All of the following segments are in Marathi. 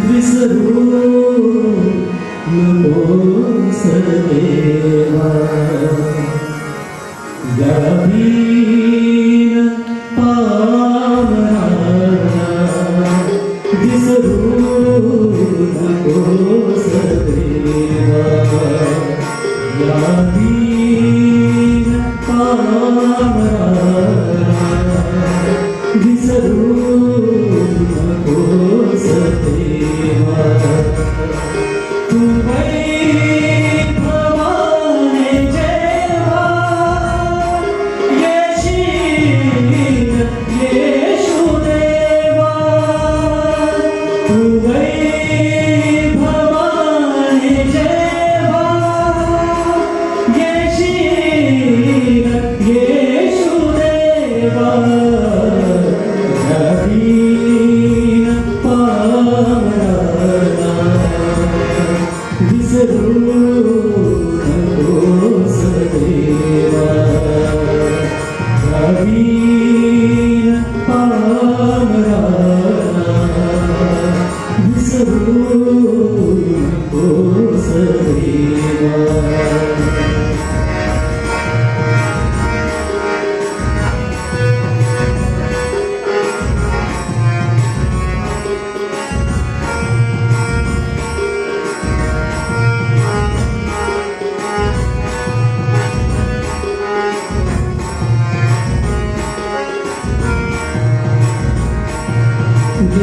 विसरू नकोस देवा यादीन पामरा विसरू नकोस देवा यादीन पामरा विसरू नकोस देवा तू वैभवाने जेव्हा येशील येशुदेवा तू वैभवाने जेव्हा येशील येशुदेवा यादीन पामरा विसरू नकोस देवा यादीन पामरा विसरू नकोस देवा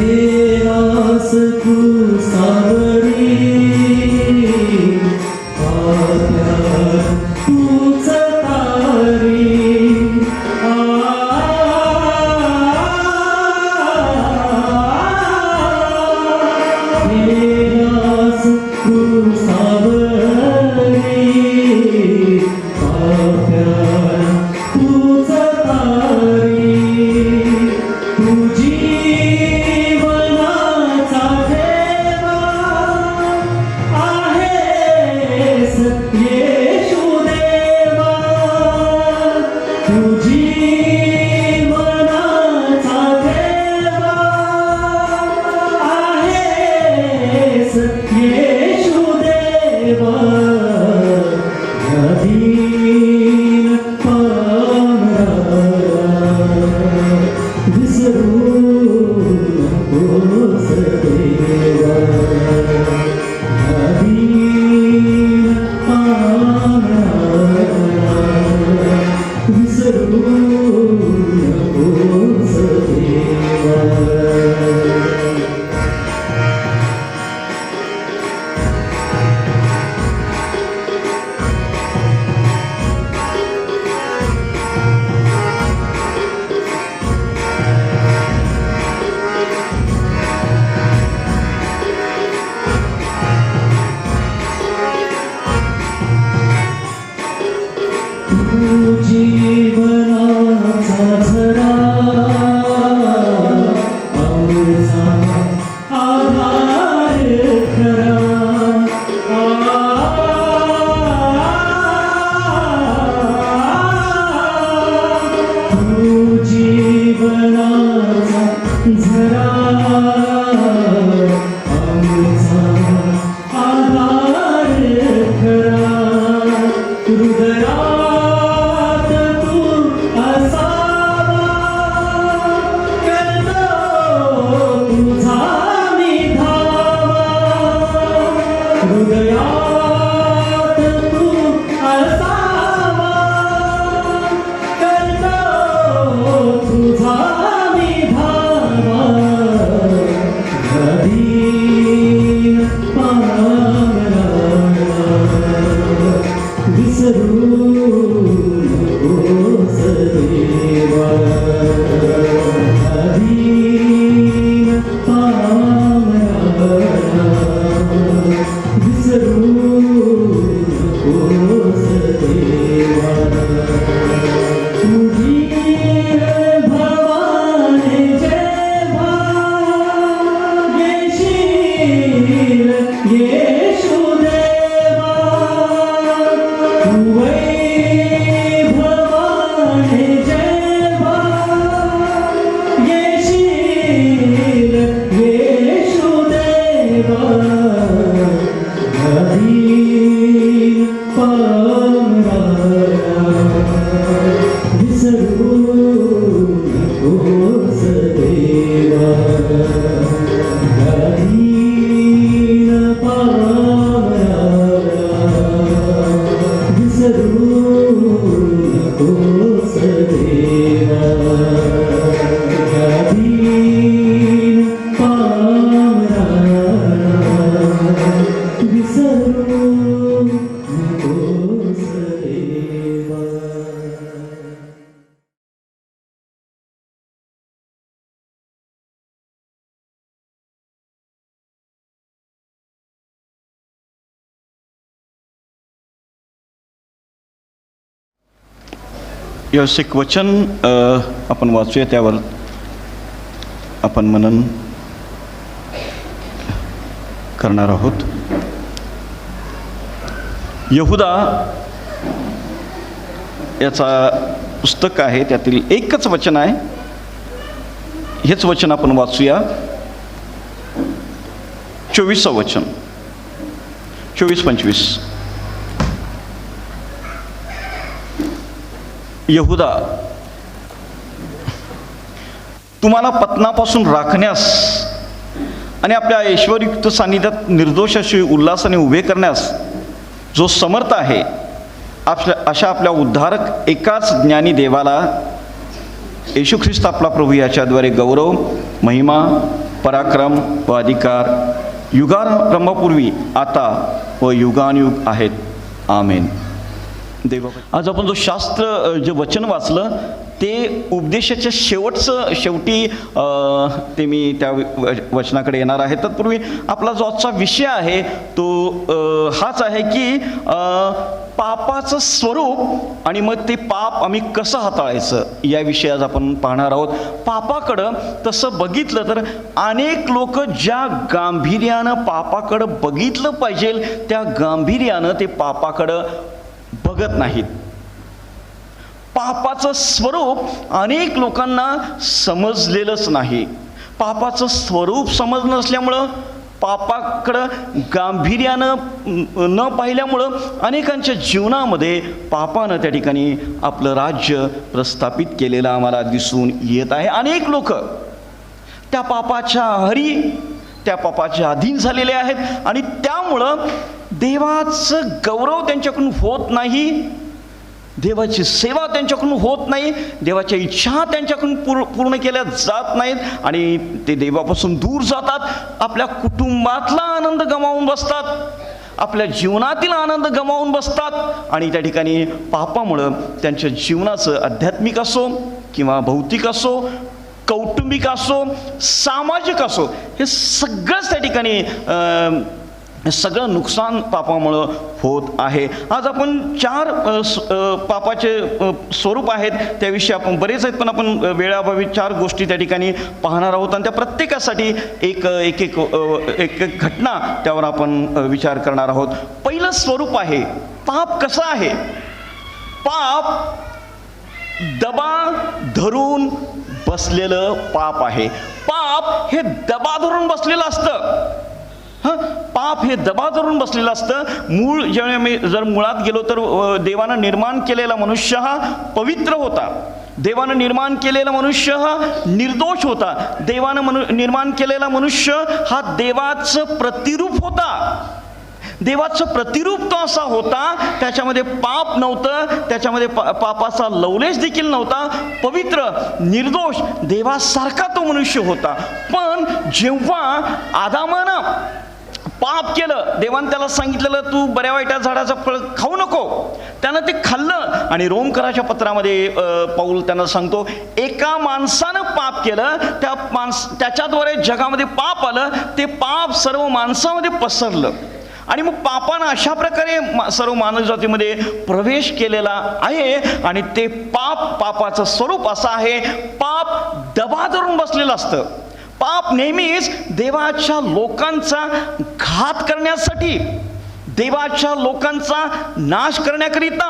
देवास तू सावरी आत्या तूच तारी देवास तू सावरी आत्या तूच तारी तुझी येशुदेवा तुझी मनाचा देवा आहेस येशुदेवा यादीन पामरा विसरू नकोस देवा यादीन विसरू नकोस देवा जीवनाचा झरा आमचा आधार खरा तू जीवनाचा झरा आमचा आधार खरा हृदयात तू असावा करतो तुझा मी धावा हृदयात तू असावा करतो तुझा मी धावा विसरू नकोस देवा गादीन पामरा विसरू नकोस देवा गादीन पामरा विसरू नकोस देवा. एक वचन आपण वाचूया, त्यावर आपण मनन करणार आहोत. यहुदा याचा पुस्तक आहे, त्यातील एकच वचन आहे. हेच वचन आपण वाचूया. 24 वचन, 24-25. यहुदा, तुम्हाला पतनापासून राखण्यास आणि आपल्या ऐश्वर्युक्त सान्निध्यात निर्दोष अशी उल्हासाने उभे करण्यास जो समर्थ आहे, अशा आपल्या उद्धारक एकाच ज्ञानी देवाला येशू ख्रिस्त आपला प्रभू याच्याद्वारे गौरव, महिमा, पराक्रम व अधिकार युगारंभापूर्वी आता व युगानुयुग आहेत. आमेन. आज आपण जो शास्त्र जे वचन वाचलं ते उपदेशाच्या शेवटी ते मी त्या वचनाकडे येणार आहे. तत्पूर्वी आपला जो आजचा विषय आहे तो हाच आहे की पापाचं स्वरूप आणि मग ते पाप आम्ही कसं हाताळायचं या विषयी आज आपण पाहणार आहोत. पापाकडं तसं बघितलं तर अनेक लोक ज्या गांभीर्यानं पापाकडं बघितलं पाहिजे त्या गांभीर्यानं ते पापाकडं बघत नाहीत. पापाचं स्वरूप अनेक लोकांना समजलेलंच नाही. पापाचं स्वरूप समजलं नसल्यामुळं, पापाकडं गांभीर्यानं न पाहिल्यामुळं अनेकांच्या जीवनामध्ये पापानं त्या ठिकाणी आपलं राज्य प्रस्थापित केलेलं आम्हाला दिसून येत आहे. अनेक लोक त्या पापाच्या आहारी, त्या पापाच्या अधीन झालेले आहेत आणि त्यामुळं देवाचं गौरव त्यांच्याकडून होत नाही, देवाची सेवा त्यांच्याकडून होत नाही, देवाच्या इच्छा त्यांच्याकडून पूर्ण केल्या जात नाहीत आणि ते देवापासून दूर जातात. आपल्या कुटुंबातला आनंद गमावून बसतात, आपल्या जीवनातील आनंद गमावून बसतात आणि त्या ठिकाणी पापामुळं त्यांच्या जीवनाचं आध्यात्मिक असो किंवा भौतिक असो, कौटुंबिक असो, सामाजिक असो, हे सगळंच त्या ठिकाणी सगळं नुकसान पापामुळं होत आहे. आज आपण 4 पापाचे स्वरूप आहेत त्याविषयी आपण बरेच आहेत, पण आपण वेळाभावी 4 गोष्टी त्या ठिकाणी पाहणार आहोत आणि त्या प्रत्येकासाठी एक घटना त्यावर आपण विचार करणार आहोत. पहिलं स्वरूप आहे पाप. कसं आहे पाप? दबा धरून बसलेलं पाप आहे. पाप हे दबा धरून बसलेलं असतं. पाप हे दबा धरून बसलेलं असतं. मूळ जेव्हा मी जर मुळात गेलो तर देवानं निर्माण केलेला मनुष्य हा पवित्र होता. देवानं निर्माण केलेला मनुष्य हा निर्दोष होता. देवानं निर्माण केलेला मनुष्य हा देवाचं प्रतिरूप होता. देवाचं प्रतिरूप तो असा होता, त्याच्यामध्ये पाप नव्हतं, त्याच्यामध्ये पापाचा लवलेश देखील नव्हता. पवित्र, निर्दोष, देवासारखा तो मनुष्य होता. पण जेव्हा आदामानं पाप केलं, देवानं त्याला सांगितलेलं तू बऱ्या वाईट झाडाचं फळ खाऊ नको, त्यानं ते खाल्लं आणि रोमकराच्या पत्रामध्ये पौल त्यांना सांगतो एका माणसानं पाप केलं, त्याच्याद्वारे जगामध्ये पाप आलं, ते पाप सर्व माणसामध्ये पसरलं आणि मग पापानं अशा प्रकारे सर्व मानवजातीमध्ये प्रवेश केलेला आहे आणि ते पापाचं स्वरूप असं आहे, पाप दबा धरून बसलेलं असतं. पाप नेहमीच देवाच्या लोकांचा घात करण्यासाठी, देवाच्या लोकांचा नाश करण्याकरिता,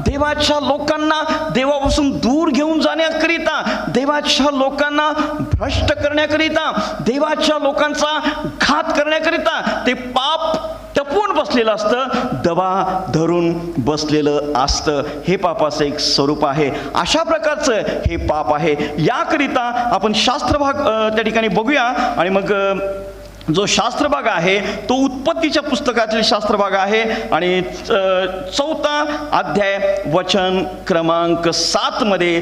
देवाच्या लोकांना देवापासून दूर घेऊन जाण्याकरिता, देवाच्या लोकांना भ्रष्ट करण्याकरिता, देवाच्या लोकांचा घात करण्याकरिता ते पाप टपून बसलेलं असतं, दबा धरून बसलेलं असतं. हे पापाचं एक स्वरूप आहे. अशा प्रकारचं हे पाप आहे. याकरिता आपण शास्त्रभाग त्या ठिकाणी बघूया. आणि मग जो शास्त्रभाग आहे तो उत्पत्तीच्या पुस्तकातील शास्त्रभाग आहे आणि 4 अध्याय वचन क्रमांक 7 मध्ये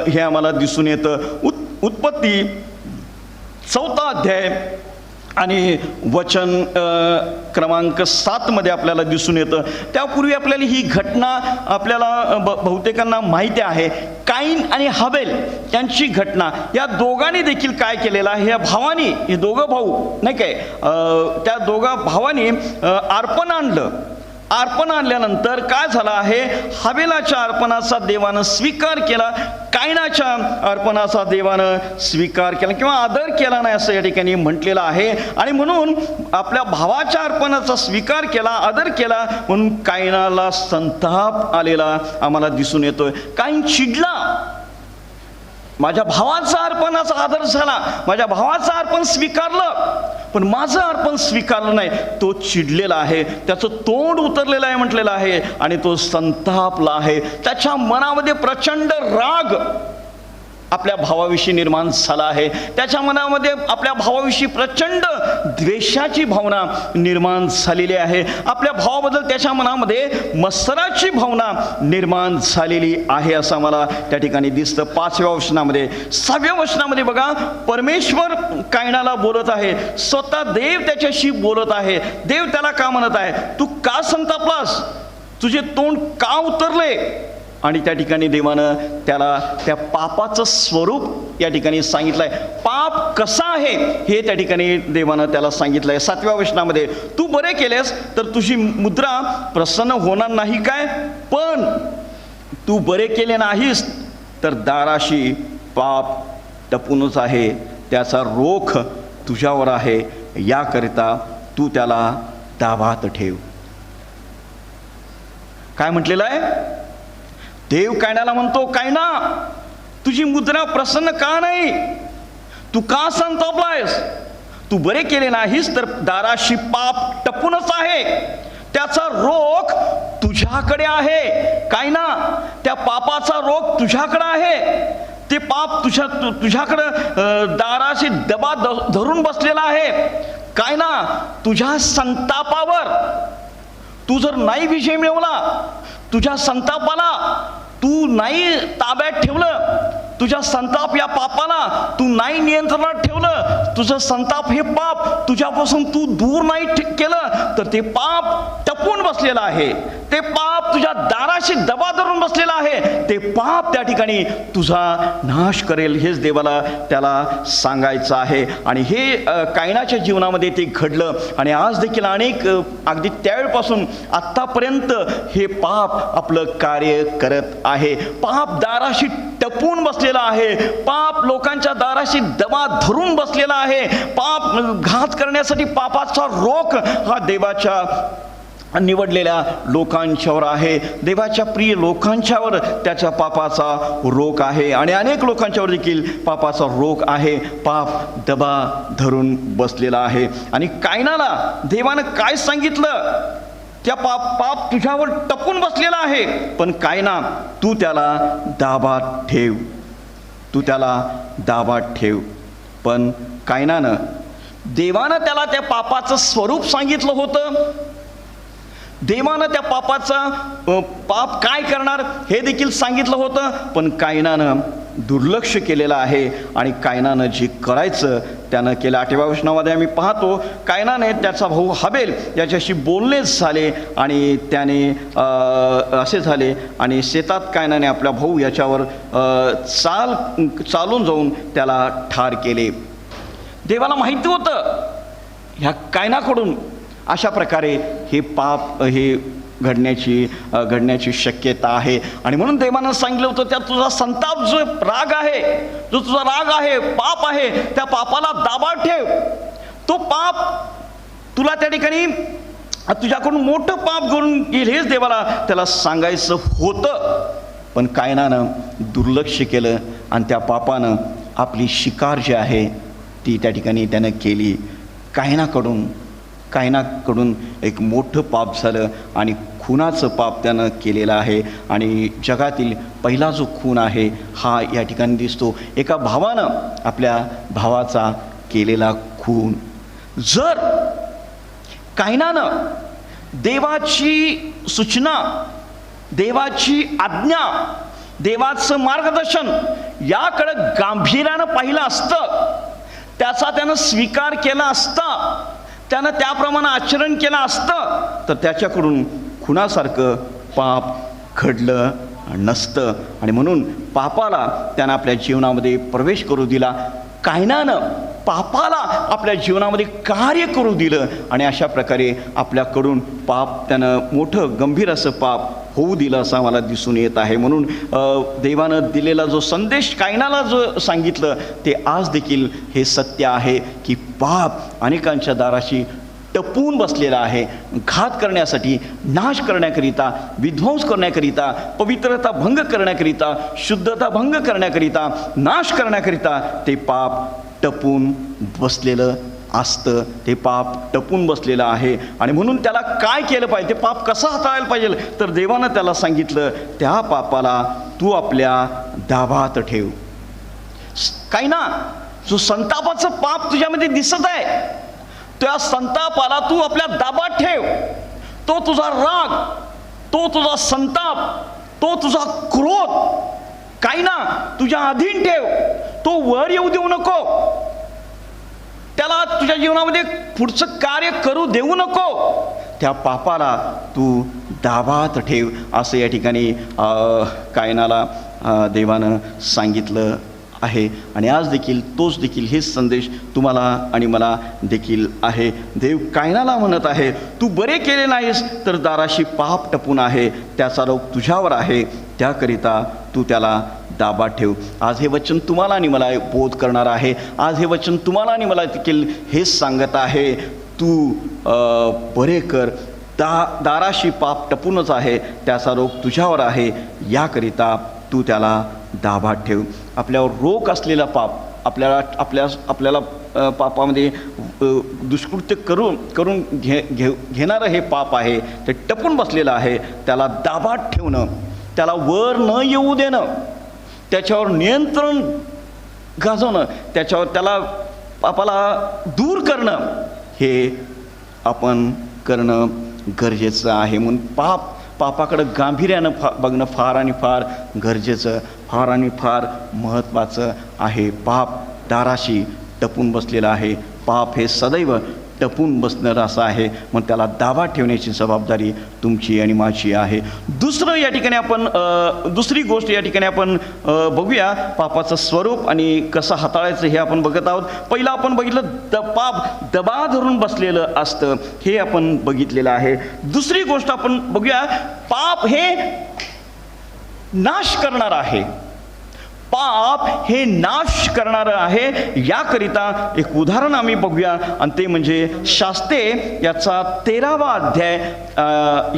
हे आम्हाला दिसून येतं. उत्पत्ती 4 अध्याय आणि वचन क्रमांक 7 मध्ये आपल्याला दिसून येतं. त्यापूर्वी आपल्याला ही घटना आपल्याला बहुतेकांना माहिती आहे. काईन आणि हबेल यांची घटना. या दोघांनी देखील काय केलेलं आहे, या भावानी, हे दोघं भाऊ नाही काय, त्या दोघा भावानी अर्पण आणलं. अर्पण आणल्यानंतर काय झालं आहे, हबेलाच्या अर्पणाचा देवानं स्वीकार केला, कायनाच्या अर्पणाचा देवानं स्वीकार केला किंवा आदर केला नाही असं या ठिकाणी म्हटलेलं आहे. आणि म्हणून आपल्या भावाच्या अर्पणाचा स्वीकार केला, आदर केला, म्हणून कायनाला संताप आलेला आम्हाला दिसून येतोय. काईन चिडला. माझ्या भावाचा अर्पणाचा आदर झाला, माझ्या भावाचं अर्पण स्वीकारलं, पण माझं अर्पण स्वीकारलं नाही. तो चिडलेला आहे, त्याचं तोंड उतरलेलं आहे म्हटलेलं आहे आणि तो संतापला आहे. त्याच्या मनामध्ये प्रचंड राग आपल्या भावाविषयी निर्माण झाला आहे. त्याच्या मनामध्ये आपल्या भावाविषयी प्रचंड द्वेषाची भावना निर्माण झालेली आहे. आपल्या भावाबद्दल त्याच्या मनामध्ये मत्सराची भावना निर्माण झालेली आहे असं मला त्या ठिकाणी दिसतं. 5व्या वचनामध्ये. 6व्या वचनामध्ये बघा, परमेश्वर कायनाला बोलत आहे, स्वतः देव त्याच्याशी बोलत आहे. देव त्याला का म्हणत आहे, तू का संतापलास, तुझे तोंड का उतरले. आणि त्या ठिकाणी देवानं त्याला त्या पापाचं स्वरूप या ठिकाणी सांगितलंय. पाप कसा आहे हे त्या ठिकाणी देवानं त्याला सांगितलंय. 7व्या वचनामध्ये, तू बरे केलेस तर तुझी मुद्रा प्रसन्न होणार नाही काय, पण तू बरे केले नाहीस तर दाराशी पाप टपूनच आहे, त्याचा रोख तुझ्यावर आहे, याकरिता तू त्याला दाबात ठेव. काय म्हटलेलं आहे, देव कायनाला म्हणतो, कायना तुझी मुद्रा प्रसन्न का नाही, तू का संतापलायस, तू बरे केले नाहीस तर दाराशी पाप टपूनच आहे, त्याचा रोख तुझ्याकडे आहे. कायना त्या पापाचा रोख तुझ्याकडे आहे. ते पाप तुझ्याकडं दाराशी दबा धरून बसलेला आहे. कायना तुझ्या संतापावर तू जर नाही विजय मिळवला, तुझ्या संतापाला तू नाही ताब्यात ठेवलं, तुझ्या संताप या पापाला तू नाही नियंत्रणात ठेवलं, तुझं संताप हे पाप तुझ्यापासून तू दूर नाही केलं, तर ते पाप टपून बसलेलं आहे. ते पाप तुझ्या दाराशी दबा धरून बसलेला आहे. ते पाप त्या ठिकाणी तुझा नाश करेल, हेच देवाला त्याला सांगायचं आहे. आणि हे कायनाच्या जीवनामध्ये ते घडलं. आणि आज देखील अनेक अगदी त्यावेळपासून आत्तापर्यंत हे पाप आपलं कार्य करत आहे. पाप दाराशी टपून बसलेला आहे. पाप लोकांच्या दाराशी दबा धरून बसलेला आहे. पाप घात करण्यासाठी पापाचा रोख हा देवाच्या निवडलेल्या लोकांच्यावर आहे. देवाच्या प्रिय लोकांच्यावर त्याच्या पापाचा रोख आहे. आणि अनेक लोकांच्यावर देखील पापाचा रोख आहे. पाप दबा धरून बसलेला आहे. आणि कायनाला देवानं काय सांगितलं, त्या पाप तुझ्यावर टपून बसलेला आहे, पण कायना तू त्याला दाबात ठेव, तू त्याला दाबात ठेव. पण कायनानं देवानं त्याला त्या पापाचं स्वरूप सांगितलं होतं. देवानं त्या पाप काय करणार हे देखील सांगितलं होतं, पण कायनानं दुर्लक्ष केलेलं आहे. आणि कायनानं जे करायचं त्यानं केलं. 8व्या वचनामध्ये आम्ही पाहतो, कायनाने त्याचा भाऊ हबेल याच्याशी बोलणेच झाले आणि त्याने असे झाले आणि शेतात कायनाने आपल्या भाऊ याच्यावर चालून जाऊन त्याला ठार केले. देवाला माहिती होतं ह्या कायनाकडून अशा प्रकारे हे पाप हे घडण्याची शक्यता आहे. आणि म्हणून देवानं सांगितलं होतं, त्या तुझा संताप जो राग आहे, जो तुझा राग आहे, पाप आहे, त्या पापाला दाबात ठेव. तो पाप तुला त्या ठिकाणी तुझ्याकडून मोठं पाप घडून येईल, हेच देवाला त्याला सांगायचं होतं. पण कायनानं दुर्लक्ष केलं आणि त्या पापानं आपली शिकार जी आहे ती त्या ठिकाणी त्यानं केली. कायनाकडून कायनाकडून एक मोठं पाप झालं आणि खुनाचं पाप त्यानं केलेलं आहे. आणि जगातील पहिला जो खून आहे हा या ठिकाणी दिसतो. एका भावानं आपल्या भावाचा केलेला खून. जर कायनानं देवाची सूचना, देवाची आज्ञा, देवाचं मार्गदर्शन याकडं गांभीर्यानं पाहिलं असतं, त्याचा त्यानं स्वीकार केला असता, त्यानं त्याप्रमाणे आचरण केलं असतं, तर त्याच्याकडून खुनासारखं पाप घडलं नसतं. आणि म्हणून पापाला त्यानं आपल्या जीवनामध्ये प्रवेश करू दिला. कायनानं पापाला आपल्या जीवनामध्ये कार्य करू दिलं आणि अशा प्रकारे आपल्याकडून पाप त्यानं मोठं गंभीर असं पाप होऊ दिलं असं आम्हाला दिसून येत आहे. म्हणून देवानं दिलेला जो संदेश कायनाला जो सांगितलं ते आज देखील हे सत्य आहे की पाप अनेकांच्या दाराशी टपून बसलेला आहे. घात करण्यासाठी, नाश करण्याकरिता, विध्वंस करण्याकरिता, पवित्रता भंग करण्याकरिता, शुद्धता भंग करण्याकरिता, नाश करण्याकरिता ते पाप टपून बसलेलं असतं. ते पाप टपून बसलेलं आहे. आणि म्हणून त्याला काय केलं पाहिजे, ते पाप कसं हाताळायला पाहिजे, तर देवानं त्याला सांगितलं त्या पापाला तू आपल्या दाबात ठेव. काही ना, जो संतापाचं पाप तुझ्यामध्ये दिसत आहे त्या संतापाला तू आपल्या दाबात ठेव. तो तुझा राग, तो तुझा संताप, तो तुझा क्रोध काही ना तुझ्या अधीन ठेव. तो वर येऊ देऊ नको, त्याला तुझ्या जीवनामध्ये पुढचं कार्य करू देऊ नको. त्या पापाला तू दाबात ठेव असं या ठिकाणी कायनाला देवानं सांगितलं आहे. आणि आज देखील तोच देखील हेच संदेश तुम्हाला आणि मला देखील आहे. देव कायनाला म्हणत आहे, तू बरे केले नाहीस तर दाराशी पाप टपून आहे, त्याचा रोग तुझ्यावर आहे, त्याकरिता तू त्याला दाबात ठेव. आज हे वचन तुम्हाला आणि मला बोध करणार आहे. आज हे वचन तुम्हाला आणि मला देखील हेच सांगत आहे, तू बरे कर. दाराशी पाप टपूनच आहे, त्याचा रोग तुझ्यावर आहे, याकरिता तू त्याला दाबात ठेव. आपल्यावर रोग असलेला पाप, आपल्याला पापामध्ये दुष्कृत्य करून घेणारं हे पाप आहे, ते टपून बसलेलं आहे. त्याला दाबात ठेवणं, त्याला वर न येऊ देणं, त्याच्यावर नियंत्रण गाजवणं, त्याला पापाला दूर करणं, हे आपण करणं गरजेचं आहे. म्हणून पापाकडं गांभीर्यानं बघणं फार आणि फार गरजेचं, फार आणि फार महत्त्वाचं आहे. पाप दाराशी टपून बसलेलं आहे. पाप हे सदैव टपून बसणारं असं आहे. मग त्याला दाबात ठेवण्याची जबाबदारी तुमची आणि माझी आहे. दुसरं या ठिकाणी आपण दुसरी गोष्ट या ठिकाणी आपण बघूया, पापाचं स्वरूप आणि कसं हाताळायचं हे आपण बघत आहोत. पहिलं आपण बघितलं पाप दबा धरून बसलेलं असतं, हे आपण बघितलेलं आहे. दुसरी गोष्ट आपण बघूया, पाप हे नाश करणार आहे. पाप हे नाश करणारं आहे. याकरिता एक उदाहरण आम्ही बघूया आणि ते म्हणजे शास्ते याचा 13वा अध्याय.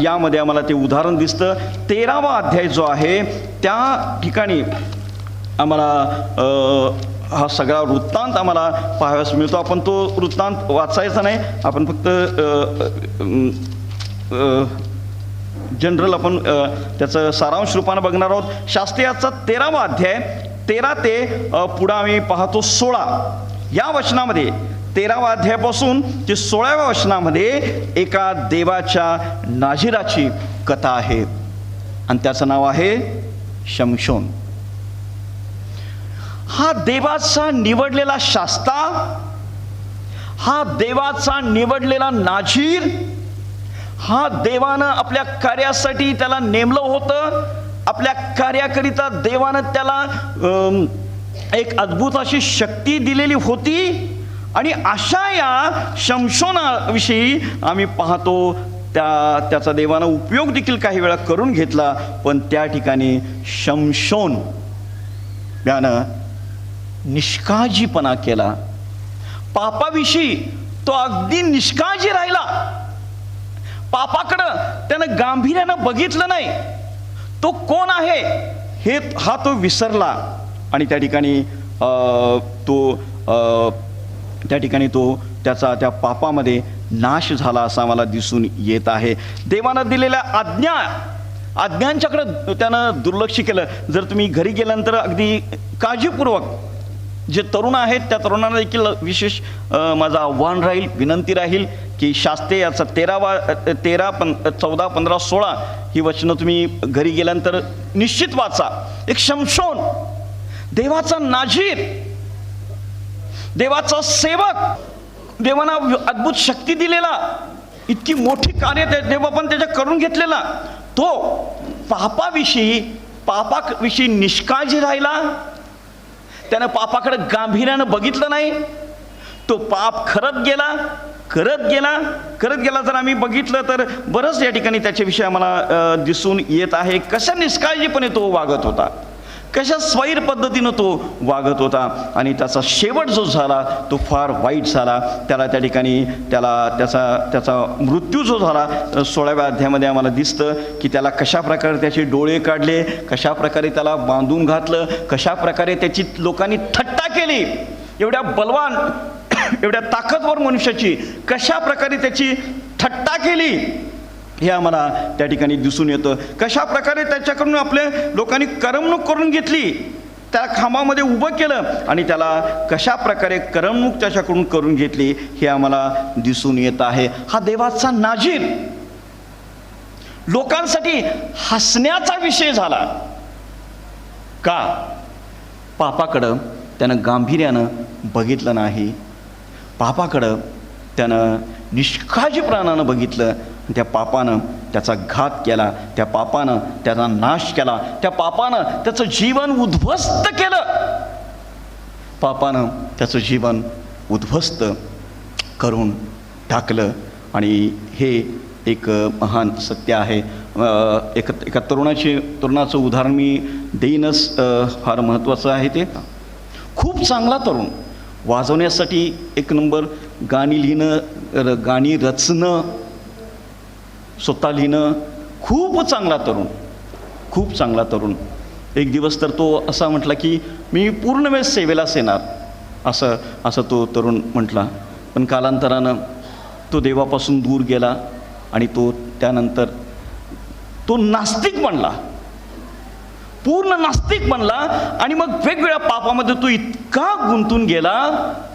यामध्ये आम्हाला ते उदाहरण दिसतं. 13वा अध्याय जो आहे त्या ठिकाणी आम्हाला हा सगळा वृत्तांत आम्हाला पाहाव्यास मिळतो. आपण तो वृत्तांत वाचायचा नाही, आपण फक्त जनरल आपण त्याचं सारांश रूपानं बघणार आहोत. शास्त्रीयाचा 13वा अध्याय 13 ते पुढं आम्ही पाहतो 16 या वचनामध्ये. 13वा अध्यायापासून ते 16व्या वचनामध्ये एका देवाच्या नाझिराची कथा आहे आणि त्याचं नाव आहे शमशोन. हा देवाचा निवडलेला शास्ता, हा देवाचा निवडलेला नाझीर, हा देवानं आपल्या कार्यासाठी त्याला नेमलं होतं. आपल्या कार्याकरिता देवानं त्याला एक अद्भुत अशी शक्ती दिलेली होती. आणि अशा या शमशोनाविषयी आम्ही पाहतो, त्याचा देवानं उपयोग देखील काही वेळा करून घेतला. पण त्या ठिकाणी शमशोन यानं निष्काळजीपणा केला. पापाविषयी तो अगदी निष्काळजी राहिला. पापाकडं त्यानं गांभीर्यानं बघितलं नाही. तो कोण आहे हा तो विसरला आणि त्या ठिकाणी तो त्या पापामध्ये नाश झाला असं आम्हाला दिसून येत आहे. देवानं दिलेल्या आज्ञांच्याकडं त्यानं दुर्लक्ष केलं. जर तुम्ही घरी गेल्यानंतर अगदी काळजीपूर्वक जे तरुण आहेत त्या तरुणांना देखील विशेष माझं आव्हान राहील, विनंती राहील की शास्त्रे याचा 13, 14, 15, 16 ही वचनं तुम्ही घरी गेल्यानंतर निश्चित वाचा. एक शमशोन, देवाचा नाजीर, देवाचा सेवक, देवानं अद्भुत शक्ती दिलेला, इतकी मोठी कार्य देवा पण त्याच्या करून घेतलेला, तो पापाविषयी निष्काळजी राहिला. त्यानं पापाकडे गांभीर्यानं बघितलं नाही. तो पाप करत गेला. जर आम्ही बघितलं तर बरंच या ठिकाणी त्याच्याविषयी आम्हाला दिसून येत आहे. कशा निष्काळजीपणे तो वागत होता, कशा स्वैर पद्धतीनं तो वागत होता आणि त्याचा शेवट जो झाला तो फार वाईट झाला. त्याला त्या ठिकाणी त्याचा मृत्यू जो झाला 16व्या अध्यायामध्ये आम्हाला दिसतं की त्याला कशा प्रकारे त्याचे डोळे काढले, कशा प्रकारे त्याला बांधून घातलं, कशा प्रकारे त्याची लोकांनी थट्टा केली. एवढ्या बलवान, एवढ्या ताकदवर मनुष्याची कशा प्रकारे त्याची थट्टा केली हे आम्हाला त्या ठिकाणी दिसून येतं. कशा प्रकारे त्याच्याकडून आपल्या लोकांनी करमणूक करून घेतली, त्याला खांबामध्ये उभं केलं आणि त्याला कशा प्रकारे करमणूक त्याच्याकडून करून घेतली हे आम्हाला दिसून येत आहे. हा देवाचा नाजीर लोकांसाठी हसण्याचा विषय झाला. का? पापाकडं त्यानं गांभीर्यानं बघितलं नाही. पापाकडं त्यानं निष्काळजीपणानं बघितलं. त्या पापानं त्याचा घात केला, त्या पापानं त्याचा नाश केला, त्या पापानं त्याचं जीवन उद्ध्वस्त केलं. पापानं त्याचं जीवन उद्ध्वस्त करून टाकलं. आणि हे एक महान सत्य आहे. एका तरुणाचं उदाहरण मी देईनच, फार महत्त्वाचं आहे. ते खूप चांगला तरुण, वाजवण्यासाठी एक नंबर, गाणी लिहिणं, गाणी रचणं, स्वतः लिहिणं, खूप चांगला तरुण. एक दिवस तर तो असा म्हटला की मी पूर्ण वेळ सेवेलाच येणार, असं तो तरुण म्हटला. पण कालांतरानं तो देवापासून दूर गेला आणि तो त्यानंतर तो नास्तिक बनला, पूर्ण नास्तिक बनला. आणि मग वेगवेगळ्या पापामध्ये तो इतका गुंतून गेला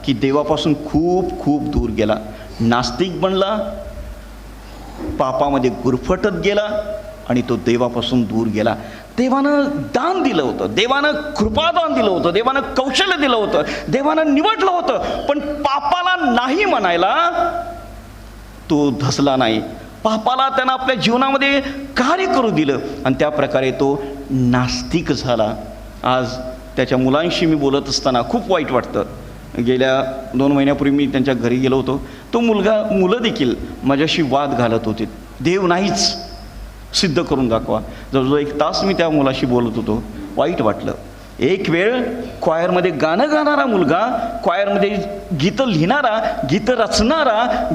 की देवापासून खूप खूप दूर गेला. नास्तिक बनला, पापामध्ये गुरफटत गेला आणि तो देवापासून दूर गेला. देवानं दान दिलं होतं, देवानं कृपादान दिलं होतं, देवानं कौशल्य दिलं होतं, देवानं निवडलं होतं, पण पापाला नाही म्हणायला तो धसला नाही. पापाला त्यानं आपल्या जीवनामध्ये कार्य करू दिलं आणि त्या प्रकारे तो नास्तिक झाला. आज त्याच्या मुलांशी मी बोलत असताना खूप वाईट वाटतं. गेल्या 2 महिन्यापूर्वी मी त्यांच्या घरी गेलो होतो. तो मुलं देखील माझ्याशी वाद घालत होते. देव नाहीच, सिद्ध करून दाखवा. जवळजवळ 1 तास मी त्या मुलाशी बोलत होतो. वाईट वाटलं. एक वेळ क्वायरमध्ये गाणं गाणारा मुलगा, क्वायरमध्ये गीतं लिहिणारा, गीतं रचणारा,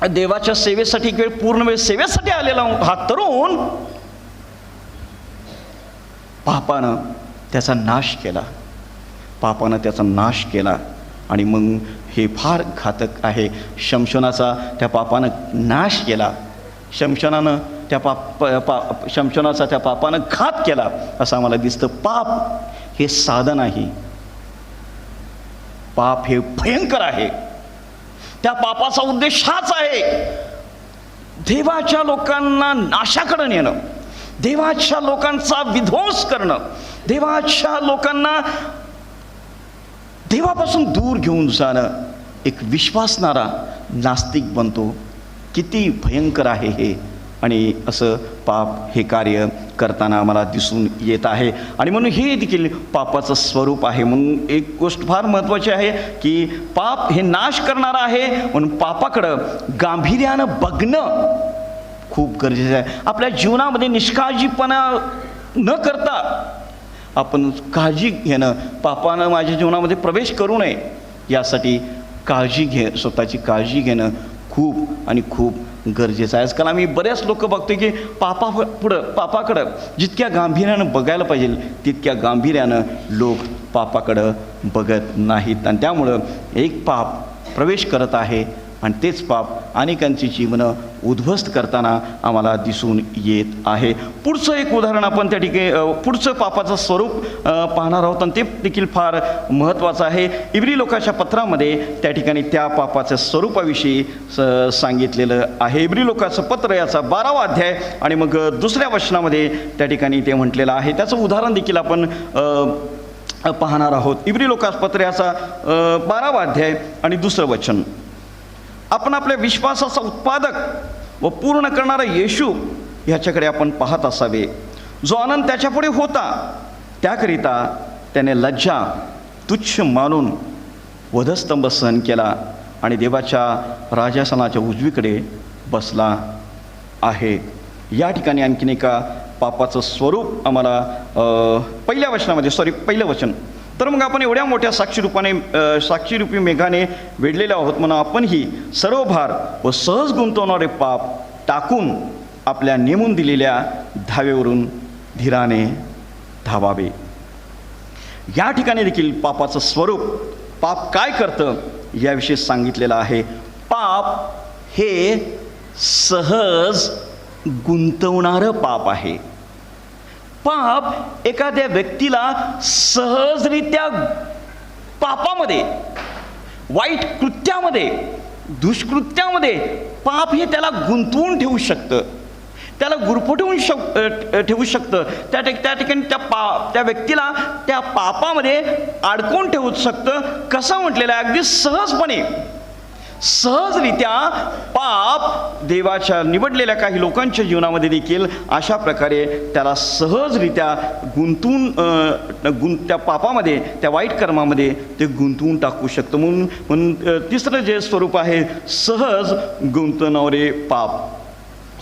देवाच्या सेवेसाठी एक वेळ पूर्ण वेळ सेवेसाठी आलेला हा तरुण, पापानं त्याचा नाश केला. आणि मग हे फार घातक आहे. शमशोनाचा त्या पापानं नाश केला. शमशोनाचा त्या पापानं घात केला असं आम्हाला दिसतं. पाप हे साधन आहे, पाप हे भयंकर आहे. त्या पापाचा उद्देश हाच आहे, देवाच्या लोकांना नाशाकडे नेणं, देवाच्या लोकांचा विध्वंस करणं, देवाच्या लोकांना देवापासून दूर घेऊन जाणं. एक विश्वासणारा नास्तिक बनतो. किती भयंकर आहे हे. आणि असं पाप हे कार्य करताना आम्हाला दिसून येत आहे. आणि म्हणून हे देखील पापाचं स्वरूप आहे. म्हणून एक गोष्ट फार महत्त्वाची आहे की पाप हे नाश करणारं आहे. म्हणून पापाकडं गांभीर्यानं बघणं खूप गरजेचं आहे. आपल्या जीवनामध्ये निष्काळजीपणा न करता आपण काळजी घेणं, पापानं माझ्या जीवनामध्ये प्रवेश करू नये यासाठी स्वतःची काळजी घेणं खूप आणि खूप गरजेचं आहे. आजकाल आम्ही बऱ्याच लोक बघतो की पापाकडं जितक्या गांभीर्यानं बघायला पाहिजे तितक्या गांभीर्यानं लोक पापाकडं बघत नाहीत. आणि त्यामुळं एक पाप प्रवेश करत आहे आणि तेच पाप अनेकांची जीवनं उद्ध्वस्त करताना आम्हाला दिसून येत आहे. पुढचं एक उदाहरण आपण त्या ठिकाणी पुढचं पापाचं स्वरूप पाहणार आहोत आणि ते देखील फार महत्त्वाचं आहे. इब्री लोकाच्या पत्रामध्ये त्या ठिकाणी त्या पापाच्या स्वरूपाविषयी सांगितलेलं आहे. इब्री लोकाचं पत्र याचा 12वा अध्याय आणि मग दुसऱ्या वचनामध्ये त्या ठिकाणी ते म्हटलेलं आहे. त्याचं उदाहरण देखील आपण पाहणार आहोत. इब्री लोकास पत्र याचा 12वा अध्याय आणि दुसरं वचन. आपण आपल्या विश्वासाचा उत्पादक व पूर्ण करणारा येशू ह्याच्याकडे आपण पाहत असावे, जो आनंद त्याच्यापुढे होता त्याकरिता त्याने लज्जा तुच्छ मानून वधस्तंभ सहन केला आणि देवाच्या राजासनाच्या उजवीकडे बसला आहे. या ठिकाणी आणखीन एका पापाचं स्वरूप आम्हाला पहिलं वचन. तर मग आपण एवढ्या मोठ्या साक्षीरूपी मेघाने वेढलेले आहोत म्हणून आपणही सर्व भार व सहज गुंतवणारे पाप टाकून आपल्या नेमून दिलेल्या धावेवरून धीराने धावावे. या ठिकाणी देखील पापाचं स्वरूप, पाप काय करतं याविषयी सांगितलेलं आहे. पाप हे सहज गुंतवणारं पाप आहे. पाप एखाद्या व्यक्तीला सहजरित्या पापामध्ये, वाईट कृत्यामध्ये, दुष्कृत्यामध्ये पाप हे त्याला गुंतवून ठेवू शकतं, त्याला गुरफटवून ठेवू शकतं. त्या ठिकाणी त्या व्यक्तीला त्या पापामध्ये अडकवून ठेवू शकतं. कसं म्हटलेलं आहे, अगदी सहजरित्या पाप देवाच्या निवडलेल्या काही लोकांच्या जीवनामध्ये देखील अशा प्रकारे त्याला सहजरित्या त्या पापामध्ये, त्या वाईट कर्मामध्ये ते गुंतवून टाकू शकतं. म्हणून तिसरं जे स्वरूप आहे, सहज गुंतवणारे पाप.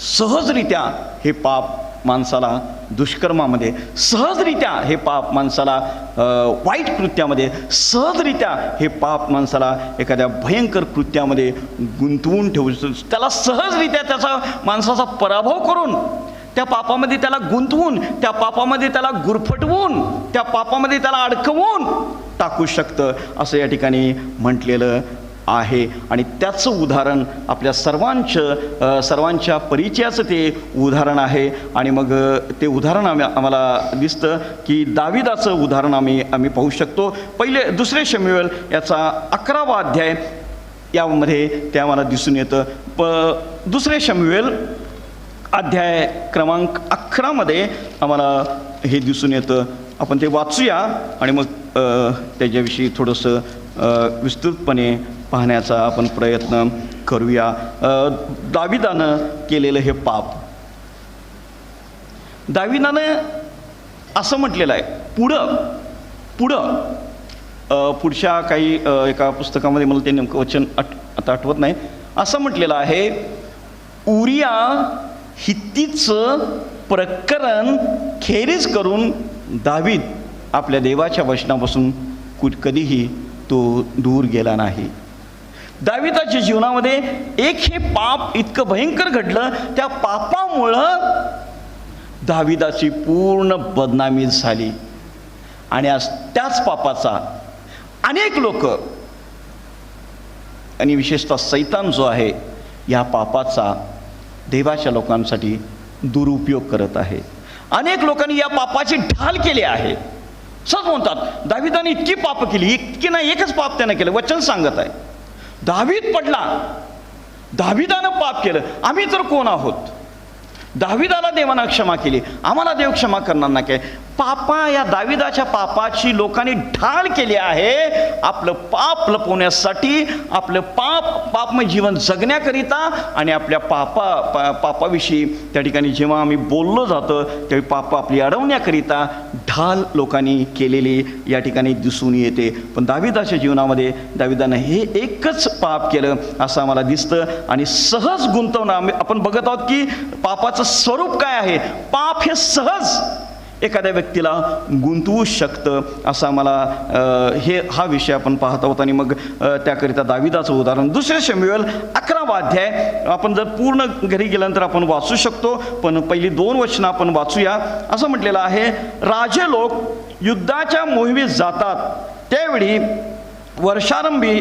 सहजरित्या हे पाप माणसाला दुष्कर्मामध्ये, सहजरित्या हे पाप माणसाला वाईट कृत्यामध्ये, सहजरित्या हे पाप माणसाला एखाद्या भयंकर कृत्यामध्ये गुंतवून ठेवू, त्याला सहजरित्या त्याचा माणसाचा पराभव करून त्या पापामध्ये त्याला गुंतवून, त्या पापामध्ये त्याला गुरफटवून, त्या पापामध्ये त्याला अडकवून टाकू शकतं असं या ठिकाणी म्हटलेलं आहे. आणि त्याचं उदाहरण आपल्या सर्वांच्या परिचयाचं ते उदाहरण आहे. आणि मग ते उदाहरण आम्हाला दिसतं की दाविदाचं उदाहरण आम्ही पाहू शकतो. दुसरे शमूएल याचा 11वा अध्याय यामध्ये ते आम्हाला दिसून येतं. दुसरे शमूएल अध्याय क्रमांक 11 आम्हाला हे दिसून येतं. आपण ते वाचूया आणि मग त्याच्याविषयी थोडंसं विस्तृतपणे पाहण्याचा आपण प्रयत्न करूया. दाविदानं केलेलं हे पाप, दाविदानं असं म्हटलेलं आहे. पुढच्या काही एका पुस्तकामध्ये मला ते नेमकं वचन आता आठवत नाही. असं म्हटलेलं आहे, उरिया हित्तीचं प्रकरण खेरीज करून दावीद आपल्या देवाच्या वचनापासून कधीही तो दूर गेला नाही. दाविदाच्या जीवनामध्ये एक हे पाप इतकं भयंकर घडलं, त्या पापामुळं दाविदाची पूर्ण बदनामी झाली. आणि आज त्याच पापाचा अनेक लोक आणि विशेषतः सैतान जो आहे, या पापाचा देवाच्या लोकांसाठी दुरुपयोग करत आहे. अनेक लोकांनी या पापाची ढाल केली आहे. सहज म्हणतात दाविदाने इतकी पाप केली, इतकी नाही, एकच पाप त्यानं केलं. वचन सांगत आहे, दावीद पडला, दाविदानं पाप केलं, आम्ही तर कोण आहोत? दाविदाला देवानं क्षमा केली, आम्हाला देव क्षमा करणार नाही काय? या दाविदाच्या पापाची लोकांनी ढाल केली आहे. आपलं पाप लपवण्यासाठी, आपलं पापमय जीवन जगण्याकरिता आणि आपल्या पापाविषयी त्या ठिकाणी जेव्हा आम्ही बोललो जातं त्यावेळी पाप आपली अडवण्याकरिता ढाल लोकांनी केलेली या ठिकाणी दिसून येते. पण दाविदाच्या जीवनामध्ये दाविदानं हे एकच पाप केलं असं आम्हाला दिसतं. आणि सहज गुंतवणं आपण बघत आहोत की पापाचं स्वरूप काय आहे. पाप हे सहज एखाद्या व्यक्तीला गुंतवू शकतं असं आम्हाला हा विषय आपण पाहत आहोत. आणि मग त्याकरिता दाविदाचं उदाहरण दुसरे शमूएल 11वा अध्याय आपण जर पूर्ण घरी गेल्यानंतर आपण वाचू शकतो, पण पहिली 2 वचनं आपण वाचूया. असं म्हटलेलं आहे, राजे लोक युद्धाच्या मोहिमेत जातात त्यावेळी वर्षारंभी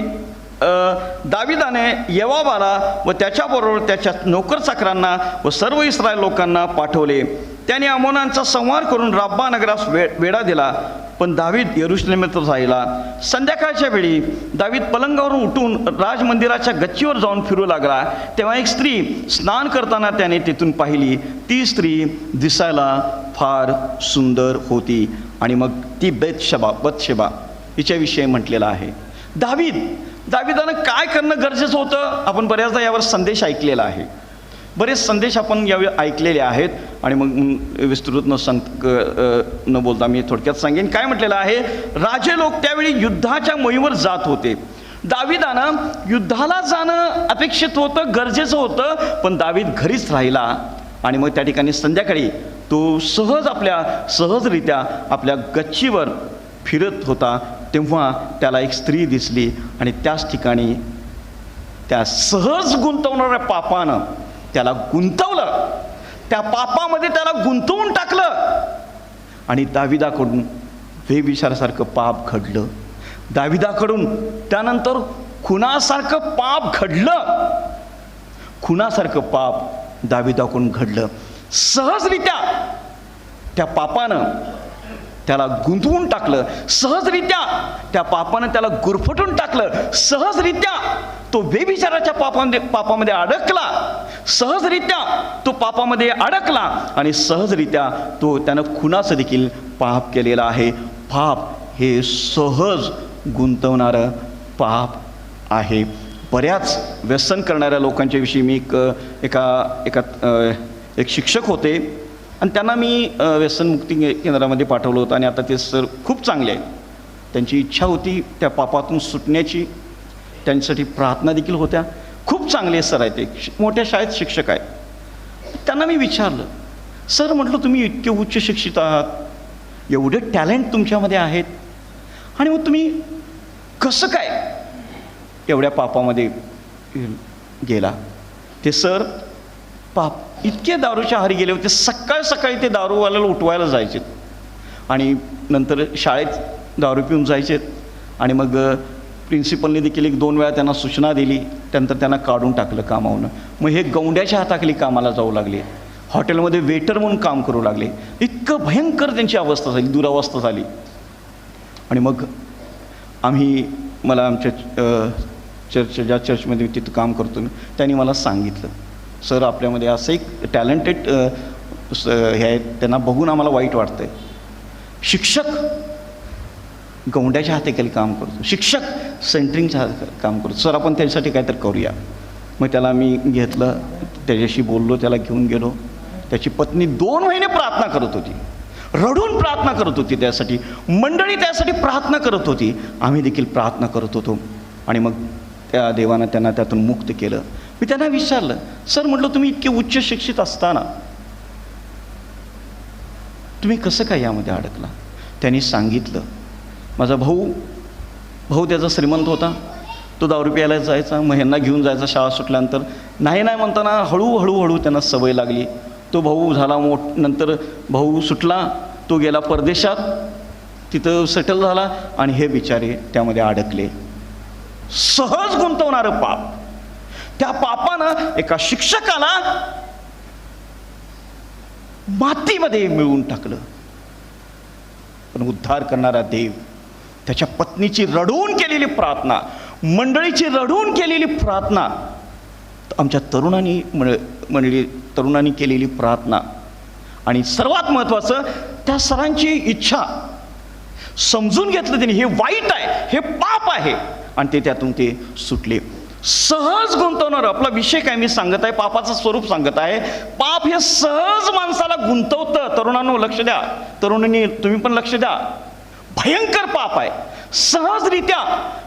दाविदाने यवाबाला व त्याच्याबरोबर त्याच्या नोकरचाकरांना व सर्व इस्रायल लोकांना पाठवले. त्याने अमोनांचा संहार करून राब्बा नगरास वेढा दिला. पण दावीद यरूशलेमेत राहिला. संध्याकाळच्या वेळी दावीद पलंगावरून उठून राजमंदिराच्या गच्चीवर जाऊन फिरू लागला. तेव्हा एक स्त्री स्नान करताना त्याने तिथून पाहिली. ती स्त्री दिसायला फार सुंदर होती. आणि मग ती बतशेबा हिच्याविषयी म्हटलेलं आहे. दाविदानं काय करणं गरजेचं होतं? आपण बऱ्याचदा यावर संदेश ऐकलेला आहे. बरेच संदेश आपण यावेळी ऐकलेले आहेत. आणि मग विस्तृत न बोलता मी थोडक्यात सांगेन. काय म्हटलेलं आहे? राजे लोक त्यावेळी युद्धाच्या मोहीमेवर जात होते. दाविदानं युद्धाला जाणं अपेक्षित होतं, गरजेचं होतं. पण दावीद घरीच राहिला. आणि मग त्या ठिकाणी संध्याकाळी तो सहजरित्या आपल्या गच्चीवर फिरत होता. तेव्हा त्याला एक स्त्री दिसली. आणि त्याच ठिकाणी त्या सहज गुंतवणाऱ्या पापानं त्याला गुंतवलं. त्या पापामध्ये त्याला गुंतवून टाकलं. आणि दाविदाकडून व्यभिचारासारखं पाप घडलं. दाविदाकडून त्यानंतर खुनासारखं पाप घडलं. खुनासारखं पाप दाविदाकडून घडलं. सहजरित्या त्या पापानं त्याला गुंतवून टाकलं. सहजरित्या त्या पापानं त्याला गुरफटून टाकलं. सहजरित्या तो व्यभिचाराच्या पापामध्ये अडकला. सहजरित्या तो पापामध्ये अडकला. आणि सहजरित्या त्यानं खुनाचं देखील पाप केलेलं आहे. पाप हे सहज गुंतवणारं पाप आहे. बऱ्याच व्यसन करणाऱ्या लोकांच्या विषयी मी एक शिक्षक होते. आणि त्यांना मी व्यसनमुक्ती केंद्रामध्ये पाठवलं होतं. आणि आता ते सर खूप चांगले आहेत. त्यांची इच्छा होती त्या पापातून सुटण्याची. त्यांच्यासाठी प्रार्थना देखील होत्या. खूप चांगले सर आहेत. ते मोठ्या शाळेत शिक्षक आहेत. त्यांना मी विचारलं, सर म्हटलं तुम्ही इतके उच्च शिक्षित आहात, एवढे टॅलेंट तुमच्यामध्ये आहेत, आणि मग तुम्ही कसं काय एवढ्या पापामध्ये गेला? ते सर इतके दारूच्या आहारी गेले होते. सकाळी ते दारूवाल्याला उठवायला जायचे. आणि नंतर शाळेत दारू पिऊन जायचे. आणि मग प्रिन्सिपलने देखील 1-2 वेळा त्यांना सूचना दिली. त्यानंतर त्यांना काढून टाकलं कामावरून. मग हे गौंड्याच्या हाताखाली कामाला जाऊ लागले. हॉटेलमध्ये वेटर म्हणून काम करू लागले. इतकं भयंकर त्यांची अवस्था झाली, दुरावस्था झाली. आणि मग मला आमच्या ज्या चर्चमध्ये मी तिथं काम करतो त्यांनी मला सांगितलं, सर आपल्यामध्ये असं एक टॅलेंटेड हे आहेत, त्यांना बघून आम्हाला वाईट वाटतंय. शिक्षक गौंड्याच्या हाताखाली काम करतो, शिक्षक सेंटरिंगच्या काम करतो, सर आपण त्याच्यासाठी काहीतरी करूया. मग त्याला मी घेतलं, त्याच्याशी बोललो, त्याला घेऊन गेलो. त्याची पत्नी 2 महिने प्रार्थना करत होती, रडून प्रार्थना करत होती त्यासाठी. मंडळी त्यासाठी प्रार्थना करत होती. आम्ही देखील प्रार्थना करत होतो. आणि मग त्या देवानं त्यांना त्यातून मुक्त केलं. मी त्यांना विचारलं, सर म्हटलं तुम्ही इतके उच्च शिक्षित असताना तुम्ही कसं काय यामध्ये अडकला? त्यांनी सांगितलं, माझा भाऊ त्याचा श्रीमंत होता. तो दारू प्यायला जायचा. मग ह्यांना घेऊन जायचा शाळा सुटल्यानंतर. नाही म्हणताना हळूहळू त्यांना सवय लागली. तो भाऊ झाला नंतर भाऊ सुटला, तो गेला परदेशात, तिथं सेटल झाला. आणि हे बिचारे त्यामध्ये अडकले. सहज गुंतवणारं पाप. त्या पापानं एका शिक्षकाला मातीमध्ये मिळवून टाकलं. पण उद्धार करणारा देव, त्याच्या पत्नीची रडून केलेली प्रार्थना, मंडळीची रडून केलेली प्रार्थना, आमच्या तरुणांनी केलेली प्रार्थना, आणि सर्वात महत्त्वाचं त्या सरांची इच्छा समजून घेतलं त्यांनी. हे वाईट आहे, हे पाप आहे, आणि त्यातून ते सुटले. सहज गुंतवणार. आपला विषय काय मी सांगत आहे, पापाचं स्वरूप सांगत आहे. पाप हे सहज माणसाला गुंतवतं. तरुणांनो लक्ष द्या, तरुणांनी तुम्ही पण लक्ष द्या. भयंकर पाप आहे. सहजरित्या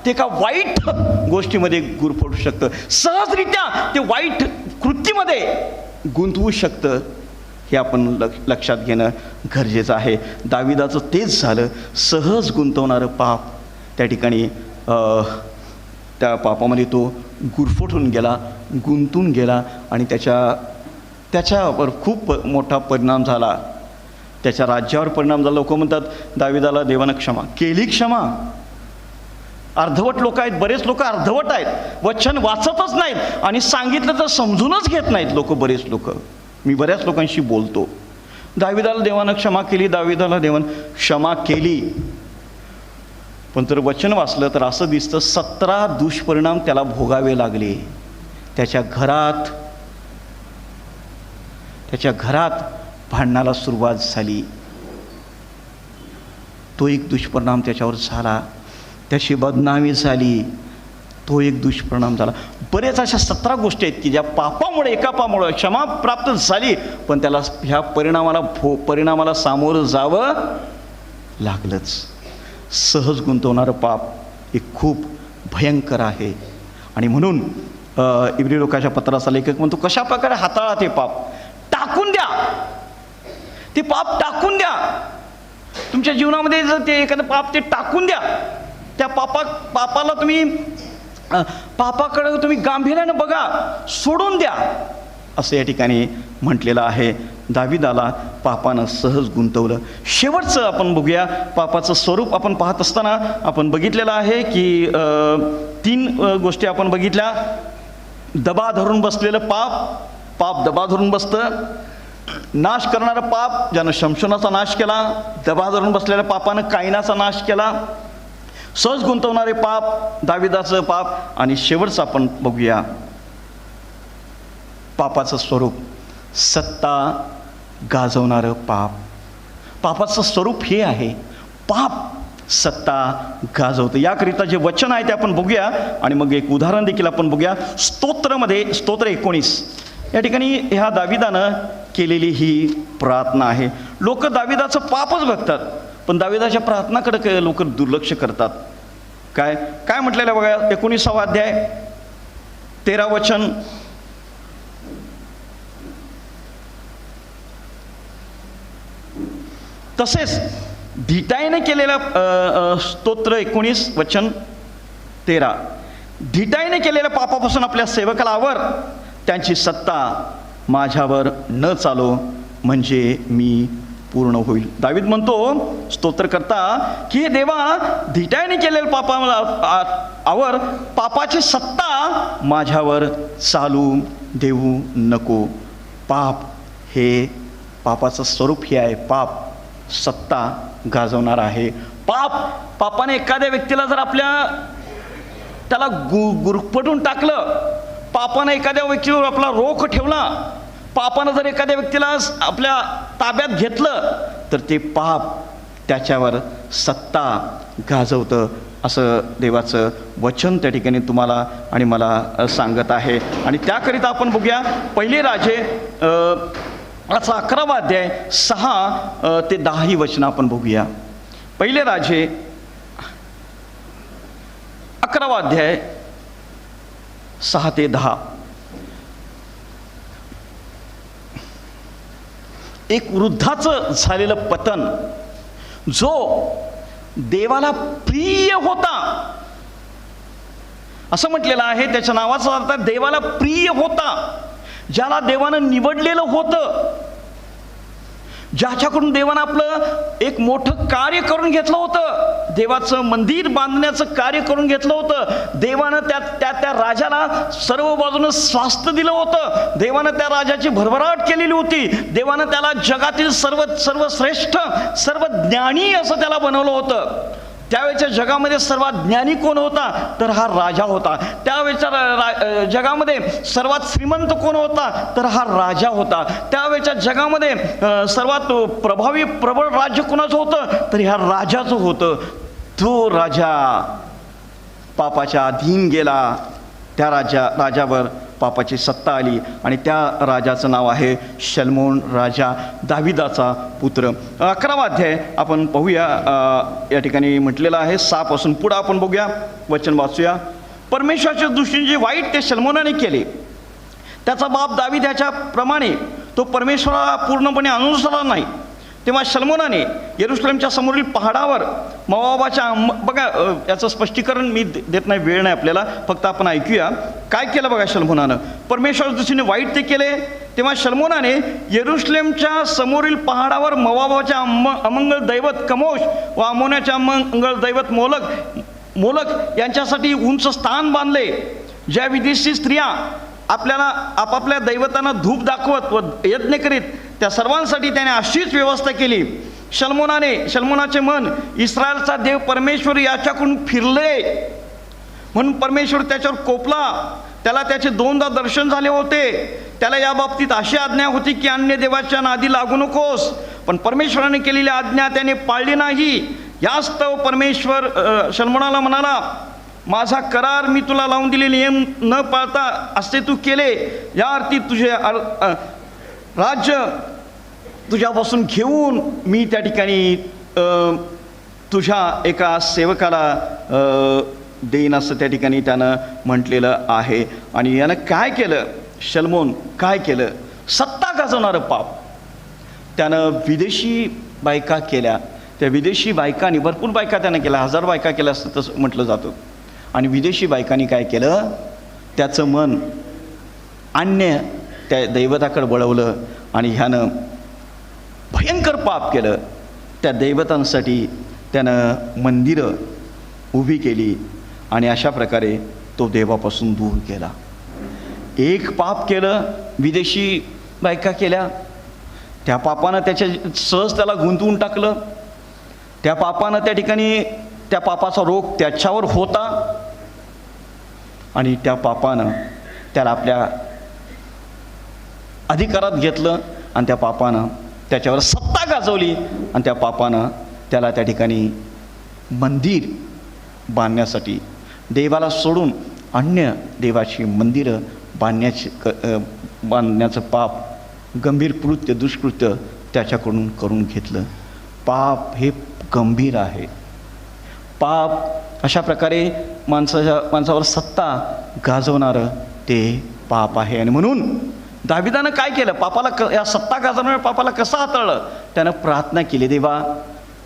ते एका वाईट गोष्टीमध्ये गुरफटू शकतं. सहजरित्या ते वाईट कृतीमध्ये गुंतवू शकतं. हे आपण लक्षात घेणं गरजेचं आहे. दाविदाचं तेच झालं. सहज गुंतवणारं पाप त्या ठिकाणी त्या पापामध्ये तो गुरफटून गेला, गुंतून गेला. आणि त्याच्यावर खूप मोठा परिणाम झाला. त्याच्या राज्यावर परिणाम झाला. लोक म्हणतात दाविदाला देवानं क्षमा केली. क्षमा अर्धवट लोक आहेत, बरेच लोक अर्धवट आहेत, वचन वाचतच नाहीत आणि सांगितलं तर समजूनच घेत नाहीत लोक, बरेच लोक. मी बऱ्याच लोकांशी बोलतो. दाविदाला देवानं क्षमा केली, दाविदाला देवानं क्षमा केली, पण जर वचन वाचलं तर असं दिसतं 17 दुष्परिणाम त्याला भोगावे लागले. त्याच्या घरात भांडणाला सुरुवात झाली. तो एक दुष्परिणाम त्याच्यावर झाला. त्याची बदनामी झाली, तो एक दुष्परिणाम झाला. बरेच अशा 17 गोष्टी आहेत की ज्या पापामुळे, एका पापामुळे क्षमा प्राप्त झाली, पण त्याला ह्या परिणामाला सामोरं जावं लागलंच. सहज गुंतवणारं पाप हे खूप भयंकर आहे. आणि म्हणून इब्री लोकांच्या पत्राचा लेखक म्हणतो, कशा प्रकारे हाताळा ते पाप. टाकून द्या ते पाप, टाकून द्या तुमच्या जीवनामध्ये. जर ते एखादं पाप ते टाकून द्या. त्या पापाला तुम्ही पापाकडे तुम्ही गांभीर्यानं बघा, सोडून द्या, असं या ठिकाणी म्हटलेलं आहे. दाविदाला पापानं सहज गुंतवलं. शेवटचं आपण बघूया, पापाचं स्वरूप आपण पाहत असताना आपण बघितलेलं आहे की 3 गोष्टी आपण बघितल्या. दबा धरून बसलेलं पाप दबा धरून बसतं. नाश करणारं पाप, ज्यानं शमशोनाचा नाश केला. दबा धरून बसलेल्या पापानं कायनाचा नाश केला. सहज गुंतवणारे पाप, दाविदाचं पाप. आणि शेवटचं आपण बघूया पापाचं स्वरूप, सत्ता गाजवणारं पाप. पापाचं स्वरूप हे आहे, पाप सत्ता गाजवतं. याकरिता जे वचन आहे ते आपण बघूया आणि मग एक उदाहरण देखील आपण बघूया. स्तोत्र 19 या ठिकाणी ह्या दाविदानं केलेली ही प्रार्थना आहे. लोक दाविदाचं पापच बघतात, पण दाविदाच्या प्रार्थनाकडे लोक दुर्लक्ष करतात. काय म्हटलेलं आहे बघा, 19वा अध्याय 13 वचन. तसेच ढिटाईने केलेलं स्तोत्र 19 वचन 13. ढिटाईने केलेल्या पापापासून आपल्या सेवकाला आवर, त्यांची सत्ता माझ्यावर न चालो, म्हणजे मी पूर्ण होईल. दावीद म्हणतो, स्तोत्र करता, की देवा, ढिटाईने केलेल्या पापाला आवर, पापाची सत्ता माझ्यावर चालू देऊ नको. पाप हे, पापाचं स्वरूप हे आहे, पाप सत्ता गाजवणार आहे. पापाने एखाद्या व्यक्तीला जर त्याला गुरफटून टाकलं, पापानं एखाद्या व्यक्तीवर आपला रोख ठेवला, पापानं जर एखाद्या व्यक्तीला आपल्या ताब्यात घेतलं, तर ते पाप त्याच्यावर सत्ता गाजवतं, असं देवाचं वचन त्या ठिकाणी तुम्हाला आणि मला सांगत आहे. आणि त्याकरिता आपण बघूया 1 राजे 11वा अध्याय 6 ते 10 ही वचनं आपण बघूया. 1 राजे 11वा अध्याय 6 ते 10. एक वृद्धाचं झालेलं पतन, जो देवाला प्रिय होता, असं म्हटलेलं आहे. त्याच्या नावाचा अर्थ देवाला प्रिय होता, ज्याला देवानं निवडलेलं होतं, ज्याच्याकडून देवानं आपलं एक मोठं कार्य करून घेतलं होतं, देवाचं मंदिर बांधण्याचं कार्य करून घेतलं होतं. देवानं त्या राजाला सर्व बाजूनं स्वास्थ्य दिलं होतं. देवानं त्या राजाची भरभराट केलेली होती. देवानं त्याला जगातील सर्वश्रेष्ठ, सर्व ज्ञानी असं त्याला बनवलं होतं. त्यावेळेच्या जगामध्ये सर्वात ज्ञानी कोण होता, तर हा राजा होता. त्यावेळेच्या जगामध्ये सर्वात श्रीमंत कोण होता, तर हा राजा होता. त्यावेळेच्या जगामध्ये सर्वात प्रभावी प्रबळ राज्य कोणाचं होतं, तर ह्या राजाचं होतं. तो राजा पापाच्या अधीन गेला. त्या राजावर पापाची सत्ता आली आणि त्या राजाचं नाव आहे शल्मोन राजा, दाविदाचा पुत्र. 11वा अध्याय आपण पाहूया. या ठिकाणी म्हटलेलं आहे 6 पासून पुढं आपण बघूया, वचन वाचूया. परमेश्वराच्या दृष्टीने जे वाईट ते शल्मोनाने केले, त्याचा बाप दावीद याच्या प्रमाणे तो परमेश्वराला पूर्णपणे अनुसरला नाही. तेव्हा शल्मोनाने यरूशलेमच्या समोरील पहाडावर मोवाबाच्या बघा, याचं स्पष्टीकरण मी देत नाही, वेळ नाही आपल्याला, फक्त आपण ऐकूया काय केलं बघा शल्मोनानं. परमेश्वराच्या दृष्टीने वाईट ते केले. तेव्हा शल्मोनाने यरूशलेमच्या समोरील पहाडावर मोवाबाच्या अमंगल दैवत कमोश व अमोन्याच्या अमंगल दैवत मोलक मोलक यांच्यासाठी उंच स्थान बांधले. ज्या विदेशी स्त्रिया आपल्याला आपापल्या दैवतांना धूप दाखवत व यज्ञ करीत त्या सर्वांसाठी त्याने अशीच व्यवस्था केली. शल्मोनाचे मन इस्रायलचा देव परमेश्वर याच्याकडून फिरले म्हणून परमेश्वर त्याच्यावर कोपला. त्याला त्याचे 2दा दर्शन झाले होते. त्याला या बाबतीत अशी आज्ञा होती की अन्य देवाच्या नादी लागू नकोस. पण परमेश्वराने केलेली आज्ञा त्याने पाळली नाही. यास्तव परमेश्वर शल्मोनाला म्हणाला, माझा करार मी तुला लावून दिलेले नियम न पाळता असे तू केले. या अर्थी तुझे राज्य तुझ्यापासून घेऊन मी त्या ठिकाणी तुझ्या एका सेवकाला देईन असं त्या ठिकाणी त्यानं म्हटलेलं आहे. आणि यानं काय केलं, शल्मोन काय केलं, सत्ता गाजवणारं पाप. त्यानं विदेशी बायका केल्या. त्या विदेशी बायकांनी भरपूर बायका त्यानं केल्या, 1000 बायका केल्या असं तसं म्हटलं जातं. आणि विदेशी बायकांनी काय केलं, त्याचं मन अन्य त्या दैवताकडे वळवलं आणि ह्यानं भयंकर पाप केलं. त्या दैवतांसाठी त्यानं मंदिरं उभी केली आणि अशा प्रकारे तो देवापासून दूर गेला. एक पाप केलं, विदेशी बायका केल्या. त्या पापानं सहज त्याला गुंतवून टाकलं. त्या पापानं त्या ठिकाणी त्या पापाचा रोग त्याच्यावर होता आणि त्या पापानं त्याला आपल्या अधिकारात घेतलं आणि त्या पापानं त्याच्यावर सत्ता गाजवली आणि त्या पापानं त्याला त्या ठिकाणी मंदिर बांधण्यासाठी देवाला सोडून अन्य देवाची मंदिरं बांधण्याचं पाप, गंभीर कृत्य, दुष्कृत्य त्याच्याकडून करून घेतलं. पाप हे गंभीर आहे. पाप अशा प्रकारे माणसावर सत्ता गाजवणारं ते पाप आहे. आणि म्हणून दाविदानं काय केलं, पापाला या सत्ता गाजवणाऱ्या पापाला कसं हाताळलं. त्यानं प्रार्थना केली, देवा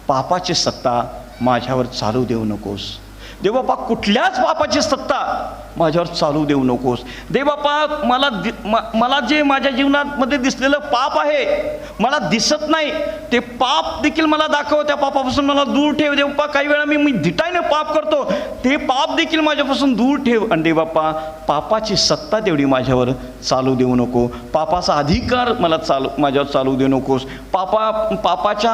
पापाची सत्ता माझ्यावर चालू देऊ नकोस. देवबापा कुठल्याच पापाची सत्ता माझ्यावर चालू देऊ नकोस. देवबापा मला जे माझ्या जीवनामध्ये दिसलेलं पाप आहे, मला दिसत नाही ते पाप देखील मला दाखव. त्या पापापासून मला दूर ठेव. देवबापा काही वेळा मी धिटाईने पाप करतो, ते पाप देखील माझ्यापासून दूर ठेव. आणि देवबापा पापाची सत्ता तेवढी माझ्यावर चालू देऊ नको. पापाचा अधिकार माझ्यावर चालू देऊ नकोस. पापाच्या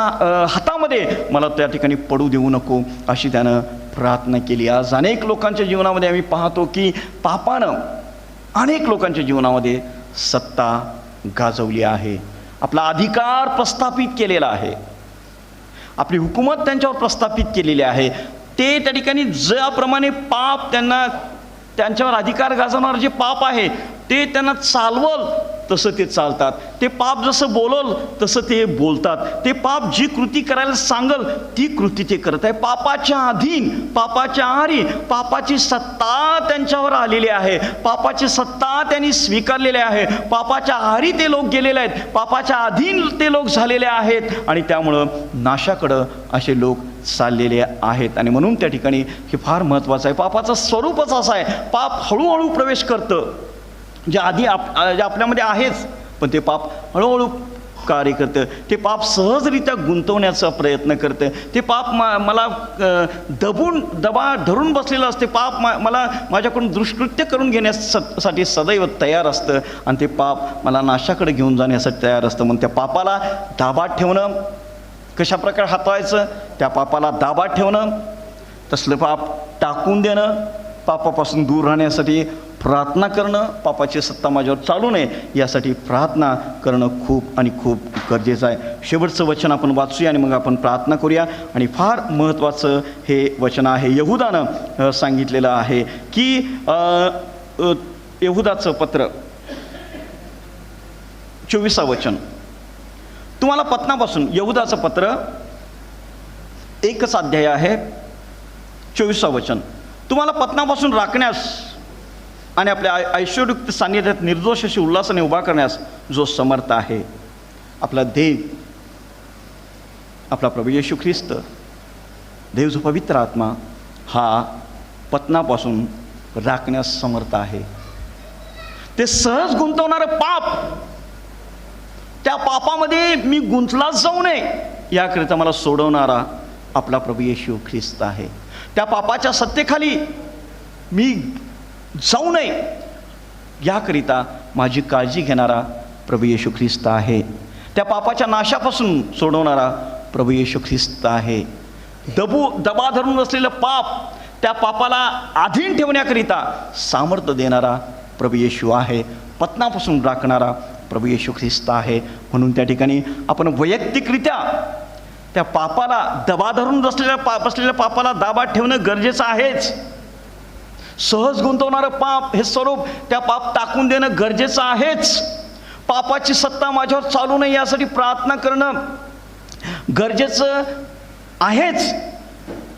हातामध्ये मला त्या ठिकाणी पडू देऊ नको अशी त्यानं प्रार्थना केली. आज अनेक लोकांच्या जीवनामध्ये आम्ही पाहतो की पापानं अनेक लोकांच्या जीवनामध्ये सत्ता गाजवली आहे. आपला अधिकार प्रस्थापित केलेला आहे. आपली हुकूमत त्यांच्यावर प्रस्थापित केलेली आहे. ते त्या ठिकाणी ज्याप्रमाणे पाप त्यांच्यावर अधिकार गाजवणारं जे पाप आहे ते त्यांना चालवल तसं ते चालतात. ते पाप जसं बोलल तसं ते बोलतात. ते पाप जी कृती करायला सांगल ती कृती ते करत आहे. पापाच्या अधीन, पापाच्या आहारी पापाची सत्ता त्यांच्यावर आलेली आहे. पापाची सत्ता त्यांनी स्वीकारलेली आहे. पापाच्या आहारी ते लोक गेलेले आहेत. पापाच्या अधीन ते लोक झालेले आहेत आणि त्यामुळं नाशाकडं असे लोक चाललेले आहेत. आणि म्हणून त्या ठिकाणी हे फार महत्त्वाचं आहे. पापाचं स्वरूपच असं आहे, पाप हळूहळू प्रवेश करतं. जे आधी आपल्यामध्ये आहेच, पण ते पाप हळूहळू कार्य करतं. ते पाप सहजरित्या गुंतवण्याचा प्रयत्न करतं. ते पाप मला धरून बसलेलं असते. पाप मला माझ्याकडून दुष्कृत्य करून घेण्यासाठी सदैव तयार असतं आणि ते पाप मला नाशाकडे घेऊन जाण्यासाठी तयार असतं. म्हणून त्या पापाला दाबात ठेवणं, कशा प्रकारे हाताळायचं, त्या पापाला दाबात ठेवणं, तसलं पाप टाकून देणं, पापापासून दूर राहण्यासाठी प्रार्थना करणं, पापाची सत्ता माझ्यावर चालू नये यासाठी प्रार्थना करणं खूप आणि खूप गरजेचं आहे. शेवटचं वचन आपण वाचूया आणि मग आपण प्रार्थना करूया. आणि फार महत्त्वाचं हे वचन आहे. यहुदानं सांगितलेलं आहे की यहुदाचं पत्र 24 वचन, तुम्हाला पत्नापासून, यहुदाचं पत्र 1 अध्याय आहे, 24 वचन, तुम्हाला पत्नापासून राखण्यास आणि आपल्या ऐश्वर्युक्त सान्निध्यात निर्दोष अशी उल्हासाने उभा करण्यास जो समर्थ आहे, आपला देव, आपला प्रभू येशू ख्रिस्त, देव जो पवित्र आत्मा हा पत्नापासून राखण्यास समर्थ आहे. ते सहज गुंतवणारं पाप, त्या पापामध्ये मी गुंतलाच जाऊ नये याकरिता मला सोडवणारा आपला प्रभू येशू ख्रिस्त आहे. त्या पापाच्या सत्तेखाली मी जाऊ नये याकरिता माझी काळजी घेणारा प्रभू येशू ख्रिस्त आहे. त्या पापाच्या नाशापासून सोडवणारा प्रभू येशू ख्रिस्त आहे. दबा धरून असलेलं पाप, त्या पापाला अधीन ठेवण्याकरिता सामर्थ्य देणारा प्रभू येशू आहे. पतनापासून राखणारा प्रभू येशू ख्रिस्त आहे. म्हणून त्या ठिकाणी आपण वैयक्तिकरित्या त्या पापाला दबा धरून बसलेल्या पापाला दाबात ठेवणं गरजेचं आहेच. सहज गुंतवणारं पाप हे स्वरूप त्या पाप टाकून देणं गरजेचं आहेच. पापाची सत्ता माझ्यावर चालू नये यासाठी प्रार्थना करणं गरजेचं आहेच.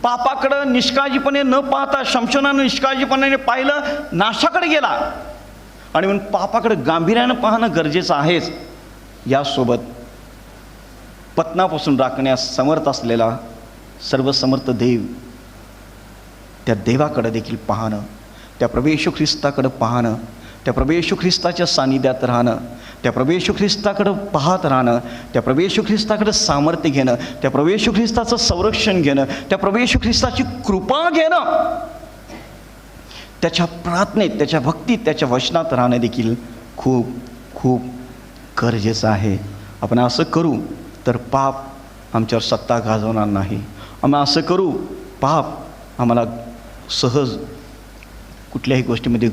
पापाकडं निष्काळजीपणे न पाहता शमशोनानं निष्काळजीपणाने पाहिलं, नाशाकडे गेला. आणि म्हणून पापाकडे गांभीर्यानं पाहणं गरजेचं आहेच. यासोबत पतनापासून राखण्यास समर्थ असलेला सर्वसमर्थ देव, त्या देवाकडे देखील पाहणं, त्या प्रभू येशू ख्रिस्ताकडं पाहणं, त्या प्रभू येशू ख्रिस्ताच्या सानिध्यात राहणं, त्या प्रभू येशू ख्रिस्ताकडं पाहत राहणं, त्या प्रभू येशू ख्रिस्ताकडं सामर्थ्य घेणं, त्या प्रभू येशू ख्रिस्ताचं संरक्षण घेणं, त्या प्रभू येशू ख्रिस्ताची कृपा घेणं, त्याच्या प्रार्थनेत, त्याच्या भक्तीत, त्याच्या वचनात राहणं देखील खूप खूप गरजेचं आहे. आपण असं करू तर पाप आमच्यावर सत्ता गाजवणार नाही. आम्ही असं करू, पाप आम्हाला सहज कुठल्याही गोष्टीमध्ये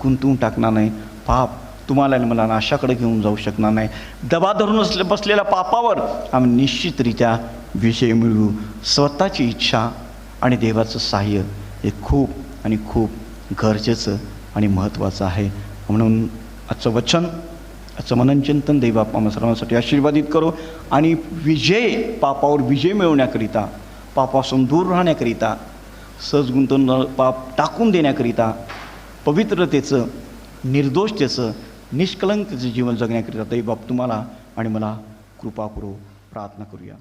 गुंतवून टाकणार नाही. पाप तुम्हाला आणि मला नाशाकडे घेऊन जाऊ शकणार नाही. दबा धरून बसलेल्या पापावर आम्ही निश्चितरित्या विजय मिळवू. स्वतःची इच्छा आणि देवाचं सहाय्य हे खूप आणि खूप गरजेचं आणि महत्त्वाचं आहे. म्हणून आजचं वचन, आजचं मननचिंतन देव आम्हा सर्वांसाठी आशीर्वादित करो. आणि पापावर विजय मिळवण्याकरिता, पापापासून दूर राहण्याकरिता, सहज गुंतवून पाप टाकून देण्याकरिता, पवित्रतेचं, निर्दोषतेचं, निष्कलंकतेचं जीवन जगण्याकरिता दैवबाप तुम्हाला आणि मला कृपा करो. प्रार्थना करूया.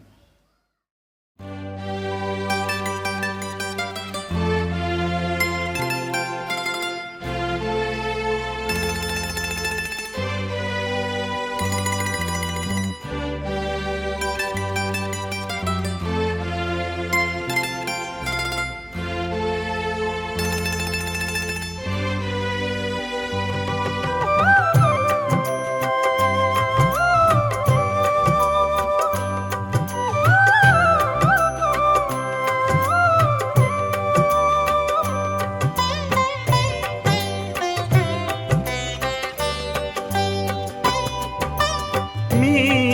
मी